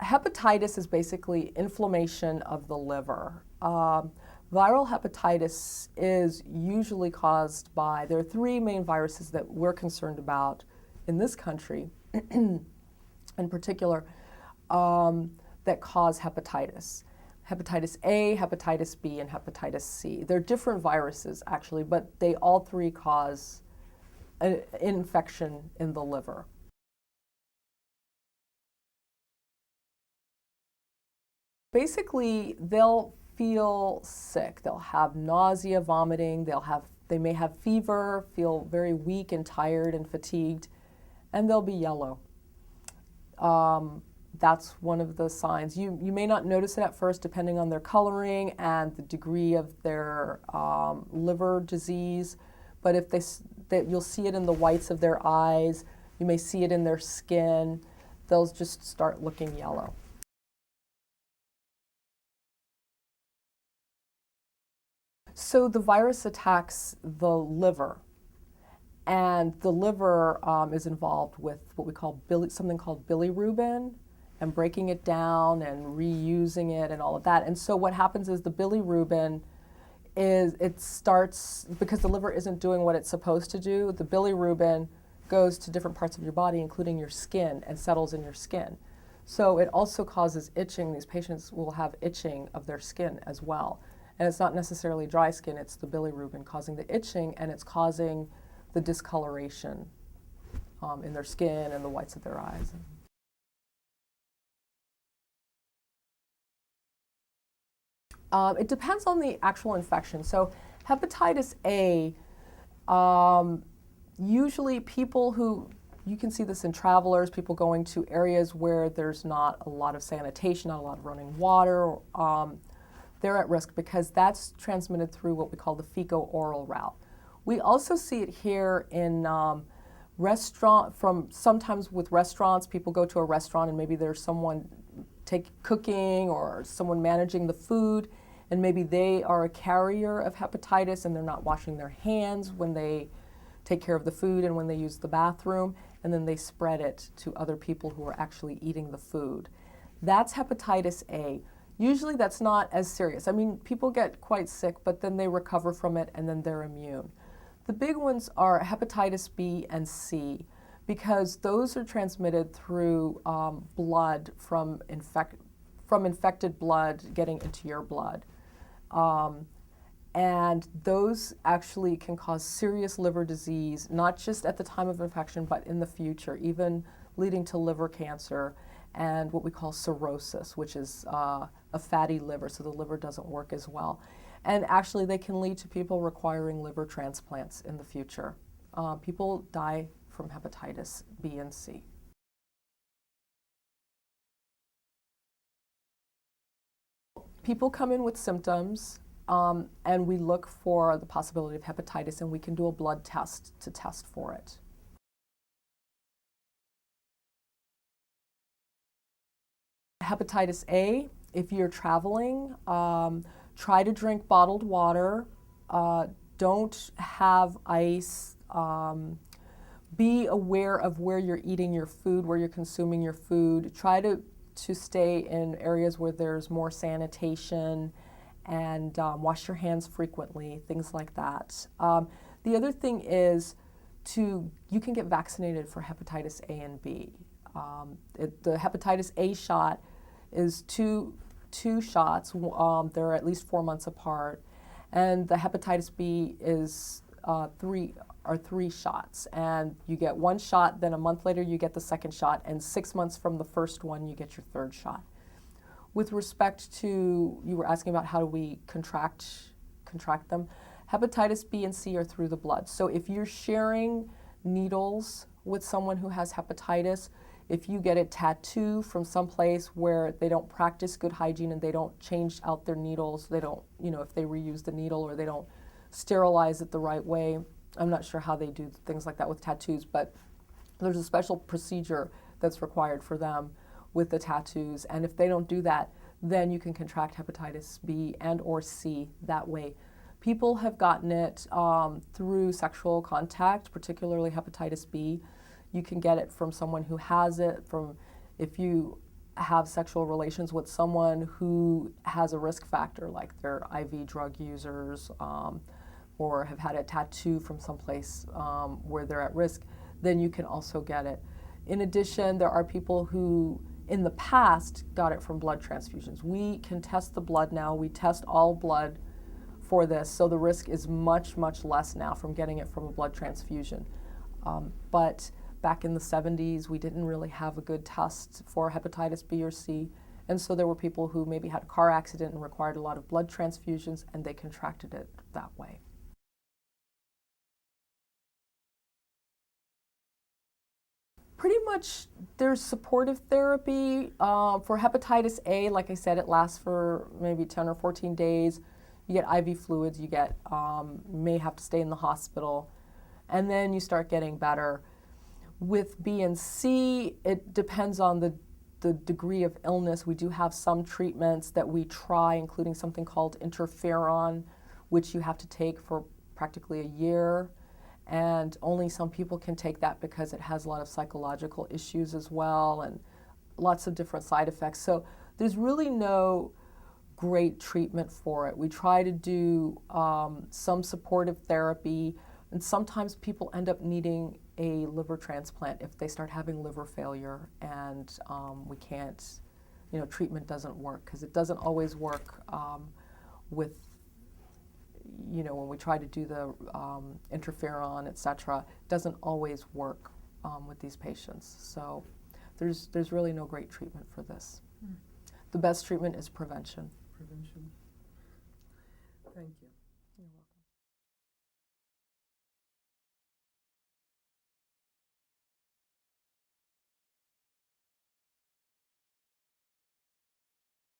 Hepatitis is basically inflammation of the liver. Viral hepatitis is usually caused by, there are three main viruses that we're concerned about in this country in particular that cause hepatitis. Hepatitis A, Hepatitis B, and Hepatitis C. They're different viruses actually, but they all three cause an infection in the liver. Basically, they'll feel sick. They'll have nausea, vomiting, they may have fever, feel very weak and tired and fatigued, and they'll be yellow. That's one of the signs. You may not notice it at first depending on their coloring and the degree of their liver disease, but you'll see it in the whites of their eyes, you may see it in their skin, they'll just start looking yellow. So the virus attacks the liver, and the liver is involved with what we call something called bilirubin, and breaking it down and reusing it and all of that. And so what happens is the bilirubin starts, because the liver isn't doing what it's supposed to do, the bilirubin goes to different parts of your body, including your skin, and settles in your skin. So it also causes itching. These patients will have itching of their skin as well. And it's not necessarily dry skin, it's the bilirubin causing the itching, and it's causing the discoloration in their skin and the whites of their eyes. It depends on the actual infection. So hepatitis A, usually people who, you can see this in travelers, people going to areas where there's not a lot of sanitation, not a lot of running water, they're at risk because that's transmitted through what we call the fecal-oral route. We also see it here in sometimes with restaurants, people go to a restaurant and maybe there's someone cooking or someone managing the food, and maybe they are a carrier of hepatitis and they're not washing their hands when they take care of the food and when they use the bathroom, and then they spread it to other people who are actually eating the food. That's hepatitis A. Usually that's not as serious. I mean, people get quite sick, but then they recover from it and then they're immune. The big ones are hepatitis B and C, because those are transmitted through blood from infected blood getting into your blood. And those actually can cause serious liver disease, not just at the time of infection, but in the future, even leading to liver cancer and what we call cirrhosis, which is a fatty liver, so the liver doesn't work as well. And actually they can lead to people requiring liver transplants in the future. People die from hepatitis B and C. People come in with symptoms and we look for the possibility of hepatitis, and we can do a blood test to test for it. Hepatitis A, if you're traveling, try to drink bottled water. Don't have ice. Be aware of where you're eating your food, where you're consuming your food. Try to stay in areas where there's more sanitation, and wash your hands frequently, things like that. The other thing is you can get vaccinated for hepatitis A and B. The hepatitis A shot is two shots. They're at least 4 months apart, and the hepatitis B is three shots. And you get one shot, then a month later you get the second shot, and 6 months from the first one you get your third shot. With respect to, you were asking about how do we contract them. Hepatitis B and C are through the blood. So if you're sharing needles with someone who has hepatitis, if you get a tattoo from someplace where they don't practice good hygiene and they don't change out their needles, they don't, if they reuse the needle or they don't sterilize it the right way. I'm not sure how they do things like that with tattoos, but there's a special procedure that's required for them with the tattoos. And if they don't do that, then you can contract hepatitis B and or C that way. People have gotten it through sexual contact, particularly hepatitis B. You can get it from someone who has it, if you have sexual relations with someone who has a risk factor, like they're IV drug users or have had a tattoo from someplace where they're at risk, then you can also get it. In addition, there are people who in the past got it from blood transfusions. We can test the blood now. We test all blood for this, so the risk is much, much less now from getting it from a blood transfusion. But back in the 70s, we didn't really have a good test for hepatitis B or C, and so there were people who maybe had a car accident and required a lot of blood transfusions, and they contracted it that way. Pretty much there's supportive therapy. For hepatitis A, like I said, it lasts for maybe 10 or 14 days. You get IV fluids, you may have to stay in the hospital, and then you start getting better. With B and C, it depends on the degree of illness. We do have some treatments that we try, including something called interferon, which you have to take for practically a year. And only some people can take that because it has a lot of psychological issues as well and lots of different side effects. So there's really no great treatment for it. We try to do some supportive therapy, and sometimes people end up needing a liver transplant if they start having liver failure, and we can't, treatment doesn't work, because it doesn't always work with, when we try to do the interferon, etc., it doesn't always work with these patients. So there's really no great treatment for this. The best treatment is prevention. Prevention. Thank you.